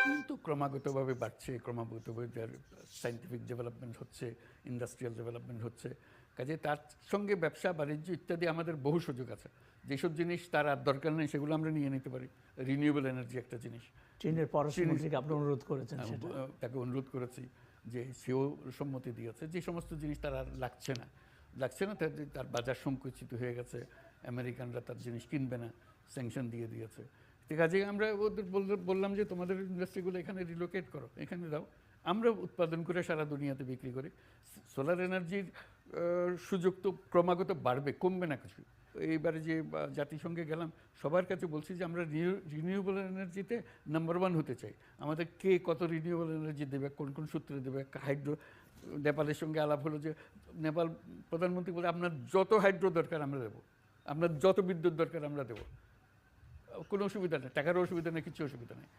চীন তো ক্রমাগতভাবে বাড়ছে, ক্রমাগতভাবে তার সায়েন্টিফিক ডেভেলপমেন্ট হচ্ছে, ইন্ডাস্ট্রিয়াল ডেভেলপমেন্ট হচ্ছে, কাজে তার সঙ্গে ব্যবসা বাণিজ্য ইত্যাদি আমাদের বহু সুযোগ আছে। যেসব জিনিস তার আর দরকার নেই সেগুলো আমরা নিয়ে নিতে পারি। রিনিউয়েবল এনার্জি একটা জিনিস, চীনের পররাষ্ট্রমন্ত্রীকে আপনি অনুরোধ করেছেন আমি সেটা। তাকে অনুরোধ করেছি যে সেও সম্মতি দিয়েছে। যে সমস্ত জিনিস তার আর লাগছে না, তার বাজার সংকুচিত হয়ে গেছে, আমেরিকানরা তার জিনিস কিনবে না, স্যাংশন দিয়ে দিয়েছে। ঠিক আছে, আমরা ওদের বললাম যে তোমাদের ইন্ডাস্ট্রিগুলো এখানে রিলোকেট করো, এখানে দাও, আমরা উৎপাদন করে সারা দুনিয়াতে বিক্রি করি। সোলার এনার্জির সুযোগ তো ক্রমাগত বাড়বে, কমবে না কিছু। এইবারে যে জাতিসংঘে গেলাম, সবার কাছে বলছি যে আমরা রিনিউয়েবল এনার্জিতে নাম্বার 1 হতে চাই। আমাদের কে কত রিনিউয়েবল এনার্জি দেবে, কোন কোন সূত্রে দেবে। হাইড্রো, নেপালের সঙ্গে আলাপ হলো যে নেপাল প্রধানমন্ত্রী বলে আপনার যত হাইড্রো দরকার আমরা দেবো, আপনার যত বিদ্যুৎ দরকার আমরা দেবো, কোনো অসুবিধা নেই, টাকারও অসুবিধা নেই, কিছু অসুবিধা নেই।